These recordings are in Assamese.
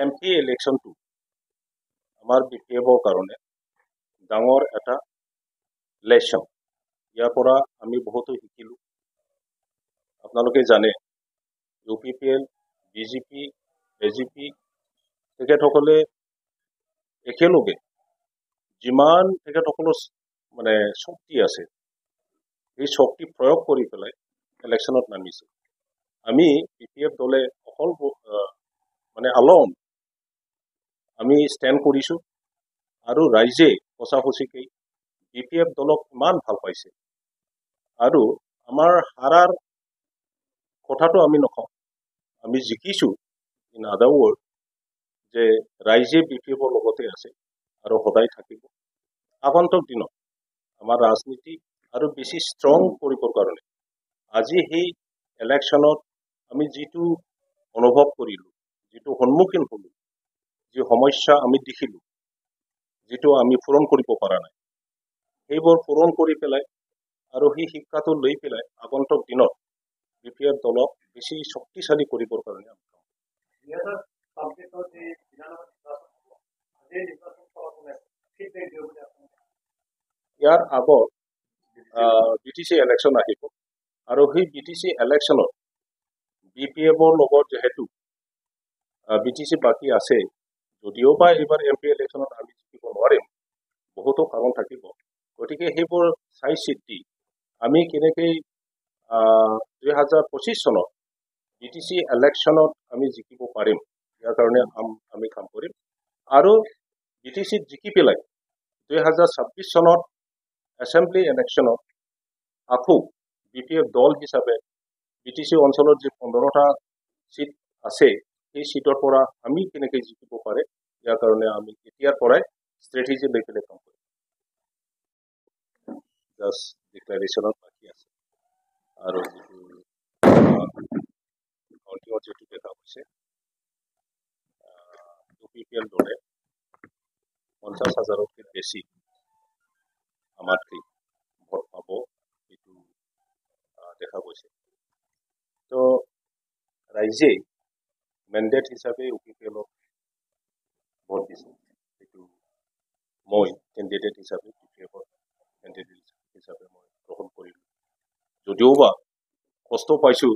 MP ইলেকশ্যনটো আমাৰ BPFৰ কাৰণে ডাঙৰ এটা লেচন। ইয়াৰ পৰা আমি বহুতো শিকিলোঁ। আপোনালোকে জানে UPPL, BJP, AGP তেখেতসকলে একেলগে যিমান তেখেতসকলৰ মানে শক্তি আছে এই শক্তি প্ৰয়োগ কৰি পেলাই ইলেকশ্যনত নামিছে। আমি BPF দলে অকল মানে আলন আমি ষ্টেণ্ড কৰিছোঁ আৰু ৰাইজে সঁচাসঁচিকেই BPF দলক ইমান ভাল পাইছে আৰু আমাৰ হাৰাৰ কথাটো আমি নকওঁ, আমি জিকিছোঁ। ইন আদাৰ ৱৰ্ড যে ৰাইজে BPFৰ লগতে আছে আৰু সদায় থাকিব। আগন্তুক দিনত আমাৰ ৰাজনীতি আৰু বেছি ষ্ট্ৰং কৰিবৰ কাৰণে আজি সেই ইলেকশ্যনত আমি যিটো অনুভৱ কৰিলোঁ, যিটো সন্মুখীন হ'লোঁ, যি সমস্যা আমি দেখিলোঁ, যিটো আমি পূৰণ কৰিব পৰা নাই, সেইবোৰ পূৰণ কৰি পেলাই আৰু সেই শিক্ষাটো লৈ পেলাই আগন্তুক দিনত BPF দলক বেছি শক্তিশালী কৰিবৰ কাৰণে আমি কাম ইয়াৰ আগত BTC ইলেকশ্যন আহিব আৰু সেই BTC ইলেকশ্যনত BPFৰ লগত যেহেতু BTC বাকী আছে, যদিও বা এইবাৰ MP ইলেকশ্যনত আমি জিকিব নোৱাৰিম, বহুতো কাৰণ থাকিব। গতিকে সেইবোৰ চাই চিতি আমি কেনেকৈ 2025 চনত BTC ইলেকশ্যনত আমি জিকিব পাৰিম, ইয়াৰ কাৰণে আমি কাম কৰিম। আৰু BTCত জিকি পেলাই 2026 চনত এছেম্বলি ইলেকশ্যনত আকৌ BPF দল হিচাপে BTC অঞ্চলত যি 15টা চিট আছে সেই চিটৰ পৰা আমি কেনেকৈ জিকিব পাৰে, ইয়াৰ কাৰণে আমি এতিয়াৰ পৰাই ষ্ট্ৰেটেজি লৈ পেলাই কাম কৰিম। জাষ্ট ডিক্লাৰেশ্যনত বাকী আছে আৰু যিটো দেখা গৈছে UPPL দলে 50,000তকৈ বেছি আমাতকৈ ভোট পাব এইটো দেখা গৈছে। তো ৰাইজে মেণ্ডেট হিচাপে UPPLক ভোট দিছে। এইটো মই কেণ্ডিডেট হিচাপে BPFৰ কেণ্ডিডেট হিচাপে মই গ্ৰহণ কৰিলোঁ। যদিও বা কষ্ট পাইছোঁ,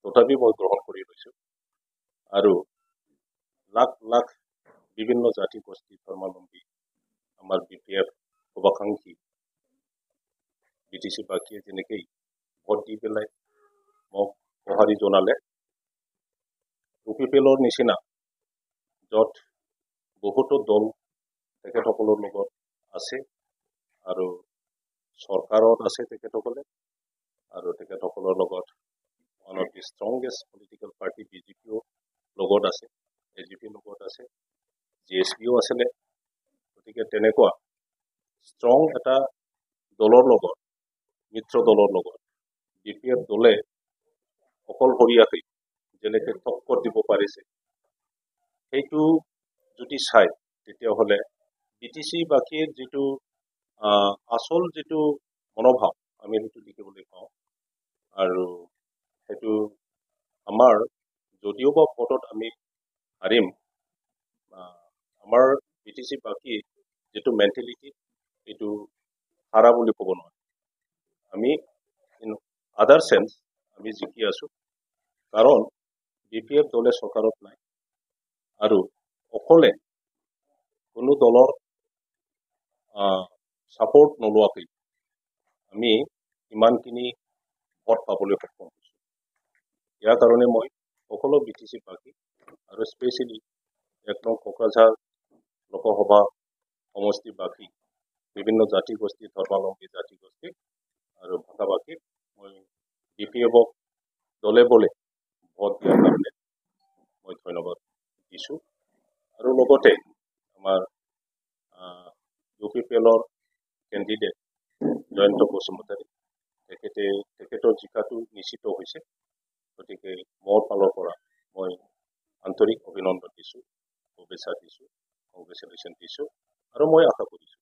তথাপি মই গ্ৰহণ কৰি লৈছোঁ। আৰু লাখ লাখ বিভিন্ন জাতি গোষ্ঠী ধৰ্মাৱলম্বী আমাৰ BPF শুভাকাংক্ষী BTC বাকীয়ে যেনেকৈ ভোট দি পেলাই মোক সঁহাৰি জনালে, UPPLৰ নিচিনা য'ত বহুতো দল তেখেতসকলৰ লগত আছে আৰু চৰকাৰত আছে তেখেতসকলে, আৰু তেখেতসকলৰ লগত one of the strongest political party BJPও লগত আছে, AGP লগত আছে, GSPও আছিলে। গতিকে তেনেকুৱা ষ্ট্ৰং এটা দলৰ লগত, মিত্ৰ দলৰ লগত BPF দলে অকলশৰীয়াকৈ যেনেকৈ টক্কৰ দিব পাৰিছে, সেইটো যদি চাই তেতিয়াহ'লে BTC বাকীৰ যিটো আচল যিটো মনোভাৱ আমি সেইটো দেখিবলৈ পাওঁ। আৰু সেইটো আমাৰ যদিও বা ভোটত আমি হাৰিম, আমাৰ BTC বাকী যিটো মেণ্টেলিটি এইটো হাৰা বুলি ক'ব নোৱাৰে। আমি ইন আদাৰ চেন্স আমি জিকি আছোঁ, কাৰণ BPF দলে চৰকাৰত নাই আৰু অকলে কোনো দলৰ ছাপোৰ্ট নোলোৱাকৈ আমি ইমানখিনি ভোট পাবলৈ সক্ষম হৈছোঁ। ইয়াৰ কাৰণে মই সকলো BTC বাকী আৰু স্পেচিয়েলি 1 নং কোকৰাঝাৰ লোকসভা সমষ্টি বাকী বিভিন্ন জাতি গোষ্ঠী ধৰ্মাৱলম্বী জাতি গোষ্ঠী আৰু ভাষাভাষীক মই BPFক দলে বলে ভোট দিয়াৰ কাৰণে মই ধন্যবাদ দিছোঁ। আৰু লগতে আমাৰ UPPLৰ কেণ্ডিডেট জয়ন্ত বসুমতাৰী তেখেতৰ জিকাটো নিশ্চিত হৈছে। গতিকে মোৰ ফালৰ পৰা মই আন্তৰিক অভিনন্দন দিছোঁ, শুভেচ্ছা দিছোঁ, কংগ্ৰেচুলেশ্যন দিছোঁ। আৰু মই আশা কৰিছোঁ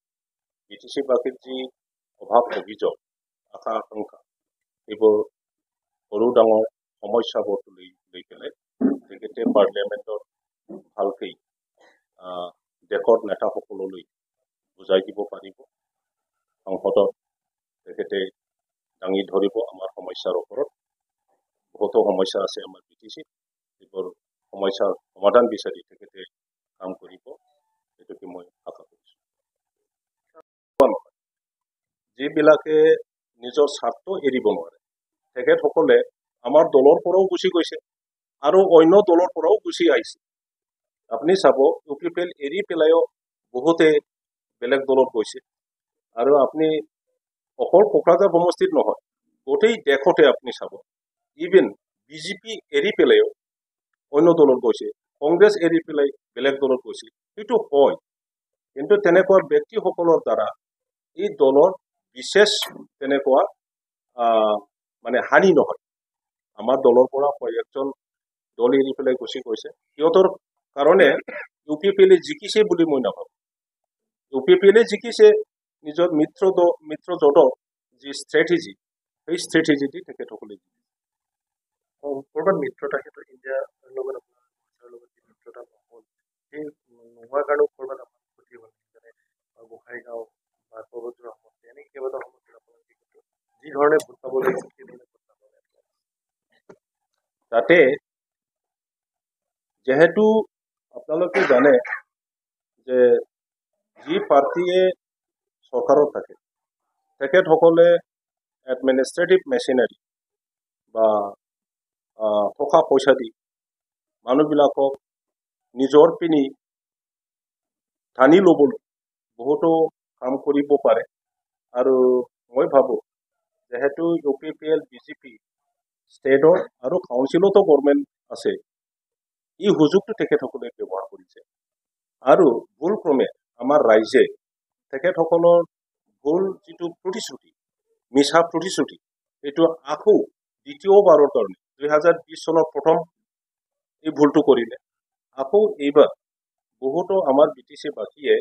BTC বাকীৰ যি অভাৱ অভিযোগ আশা আকাংক্ষা এইবোৰ সৰু ডাঙৰ সমস্যাবোৰ লৈ পেলাই তেখেতে পাৰ্লিয়ামেণ্টত সমস্যা আছে আমাৰ বিটিচিত এইবোৰ সমস্যাৰ সমাধান বিচাৰি তেখেতে কাম কৰিব এইটোকে মই আশা কৰিছোঁ যিবিলাকে নিজৰ স্বাৰ্থ এৰিব নোৱাৰে তেখেতসকলে আমাৰ দলৰ পৰাও গুচি গৈছে আৰু অন্য দলৰ পৰাও গুচি আহিছে আপুনি চাব UPPL এৰি পেলাইও বহুতে বেলেগ দলত গৈছে আৰু আপুনি অকল কোকৰাঝাৰ সমষ্টিত নহয় গোটেই দেশতে আপুনি চাব ইভেন বিজেপি এৰি পেলাইও অন্য দলত গৈছে কংগ্ৰেছ এৰি পেলাই বেলেগ দলত গৈছে সেইটো হয় কিন্তু তেনেকুৱা ব্যক্তিসকলৰ দ্বাৰা এই দলৰ বিশেষ তেনেকুৱা মানে হানি নহয় আমাৰ দলৰ পৰা কয়েকজন দল এৰি পেলাই গুচি গৈছে সিহঁতৰ কাৰণে UPPL জিকিছে বুলি মই নাভাবোঁ UPPL জিকিছে নিজৰ মিত্ৰজোঁটৰ যি ষ্ট্ৰেটেজি সেই ষ্ট্ৰেটেজিটি তেখেতসকলে ক'ৰবাত মিত্ৰতা ক্ষেত্ৰত ইণ্ডিয়াৰ লগত আপোনাৰ লগত যি মিত্ৰতা নহ'ল সেই নোহোৱাৰ কাৰণেও ক'ৰবাত আপোনাৰ ক্ষতি হ'ল যেনে গোহাঁইগাঁও বা পৰ্বতজোৰা সমষ্টি এনেকৈ কেইবাটাও সমষ্টিত আপোনাৰ কি ক্ষেত্ৰত যি ধৰণে ভোট পাব লাগিছিল সেইধৰণে ভোট নাপালে তাতে যেহেতু আপোনালোকে জানে যে যি পাৰ্টিয়ে চৰকাৰত থাকে তেখেতসকলে এডমিনিষ্ট্ৰেটিভ মেচিনাৰী বা টকা পইচা দি মানুহবিলাকক নিজৰ পিনি টানি ল'বলৈ বহুতো কাম কৰিব পাৰে আৰু মই ভাবোঁ যেহেতু UPPL বিজেপি ষ্টেটৰ আৰু কাউন্সিলতো গভৰ্ণমেণ্ট আছে এই সুযোগটো তেখেতসকলে ব্যৱহাৰ কৰিছে আৰু ভুলক্ৰমে আমাৰ ৰাইজে তেখেতসকলৰ ভুল যিটো প্ৰতিশ্ৰুতি মিছা প্ৰতিশ্ৰুতি এইটো আকৌ দ্বিতীয়বাৰৰ কাৰণে 2020 চনৰ প্ৰথম এই ভুলটো কৰিলে আকৌ এইবাৰ বহুতো আমাৰ BTC বাসীয়ে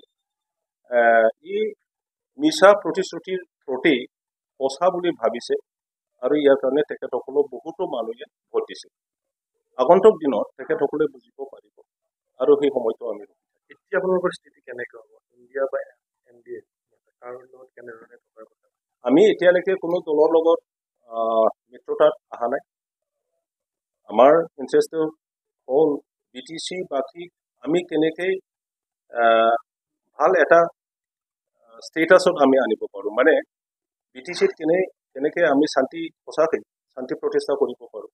এই মিছা প্ৰতিশ্ৰুতিৰ প্ৰতি সঁচা বুলি ভাবিছে আৰু ইয়াৰ কাৰণে তেখেতসকলক বহুতো মানুহে ভোট দিছে আগন্তুক দিনত তেখেতসকলে বুজিব পাৰিব আৰু সেই সময়টো আমি এতিয়া আপোনালোকৰ স্থিতি কেনেকৈ হ'ব ইণ্ডিয়া বা NDA কাৰো লগত কেনেধৰণে থকাৰ কথা আমি এতিয়ালৈকে কোনো দলৰ লগত মিত্ৰতাত অহা নাই আমাৰ ইণ্টাৰেষ্টটো হ'ল BTC বাকী আমি কেনেকৈ ভাল এটা ষ্টেটাছত আমি আনিব পাৰোঁ মানে BTCত কেনেকৈ আমি সঁচাকৈ শান্তি প্ৰতিষ্ঠা কৰিব পাৰোঁ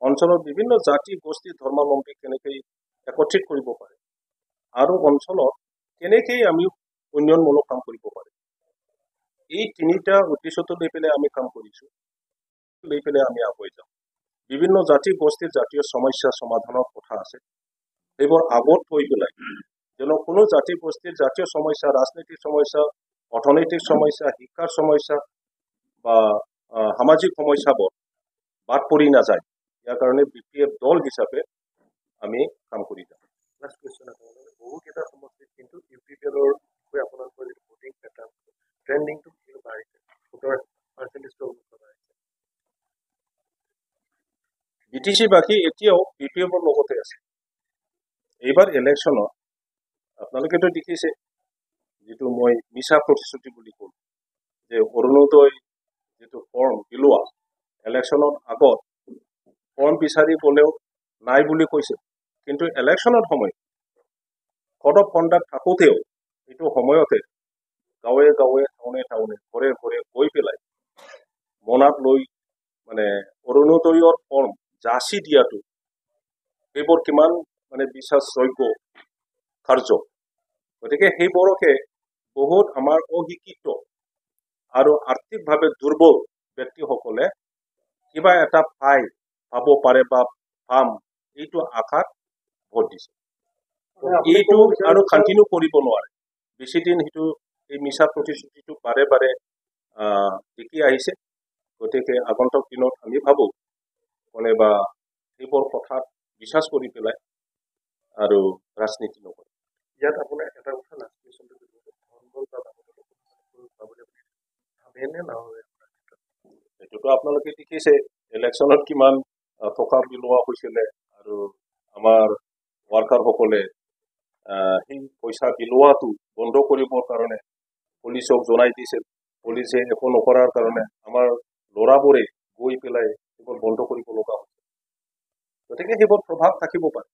অঞ্চলৰ বিভিন্ন জাতি গোষ্ঠী ধৰ্মাৱলম্বী কেনেকৈ একত্ৰিত কৰিব পাৰে আৰু অঞ্চলত কেনেকৈ আমি উন্নয়নমূলক কাম কৰিব পাৰে এই তিনিটা উদ্দেশ্যটো লৈ পেলাই আমি কাম কৰিছোঁ লৈ পেলাই আমি আগুৱাই যাওঁ বিভিন্ন জাতি গোষ্ঠীৰ জাতীয় সমস্যা সমাধানৰ কথা আছে এইবোৰ আগত থৈ পেলাই যেন কোনো জাতি গোষ্ঠীৰ জাতীয় সমস্যা ৰাজনৈতিক সমস্যা অৰ্থনৈতিক সমস্যা শিক্ষাৰ সমস্যা বা সামাজিক সমস্যাবোৰ বাদ পৰি নাযায় ইয়াৰ কাৰণে BPF দল হিচাপে আমি কাম কৰি যাওঁ লাষ্ট কুৱেশ্যন আপোনালোকে বহুকেইটা সমষ্টিত কিন্তু UPPLৰ হৈ আপোনালোকৰ যিটো ভোটিং পেটাৰ্ণ ট্ৰেণ্ডিংটো কিন্তু বাঢ়িছে ভোটৰ পাৰ্চেণ্টেজটো বাঢ়িছে BTC বাকী এতিয়াও BPFৰ লগতে আছে এইবাৰ ইলেকশ্যনত আপোনালোকেতো দেখিছে যিটো মই মিছা প্ৰতিশ্ৰুতি বুলি ক'লো যে অৰুণোদয় যিটো ফৰ্ম বিলোৱা ইলেকশ্যনত আগত ফৰ্ম বিচাৰি গ'লেও নাই বুলি কৈছে কিন্তু ইলেকশ্যনৰ সময়ত কোড অফ কণ্ডাক্ট থাকোঁতেও এইটো সময়তে গাঁৱে গাঁৱে টাউনে ঘৰে ঘৰে গৈ পেলাই মনাত লৈ মানে অৰুণোদয়ৰ ফৰ্ম যাচি দিয়াটো এইবোৰ কিমান মানে বিশ্বাসযোগ্য কাৰ্য গতিকে সেইবোৰকে বহুত আমাৰ অশিক্ষিত আৰু আৰ্থিকভাৱে দুৰ্বল ব্যক্তিসকলে কিবা এটা পাব পাৰে বা পাম এইটো আশাত ভোট দিছে এইটো আৰু কণ্টিনিউ কৰিব নোৱাৰে বেছিদিন সেইটো এই মিছা প্ৰতিশ্ৰুতিটো বাৰে বাৰে দেখি আহিছে গতিকে আগন্তুক দিনত আমি ভাবোঁ কোনোবা এইবোৰ কথাত বিশ্বাস কৰি পেলাই আৰু ৰাজনীতি নকৰে ইয়াত আপোনাৰ এটা কথা লাষ্ট কুৱেশ্যনটো ভাবেনে নহয় সেইটোতো আপোনালোকে দেখিছে ইলেকশ্যনত কিমান টকা বিলোৱা হৈছিলে আৰু আমাৰ ৱাৰ্কাৰসকলে সেই পইচা বিলোৱাটো বন্ধ কৰিবৰ কাৰণে পুলিচক জনাই দিছিল পুলিচে একো নকৰাৰ কাৰণে আমাৰ ল'ৰাবোৰে গৈ পেলাই এইবোৰ বন্ধ কৰিব লগা হৈছে গতিকে সেইবোৰ প্ৰভাৱ থাকিব পাৰে।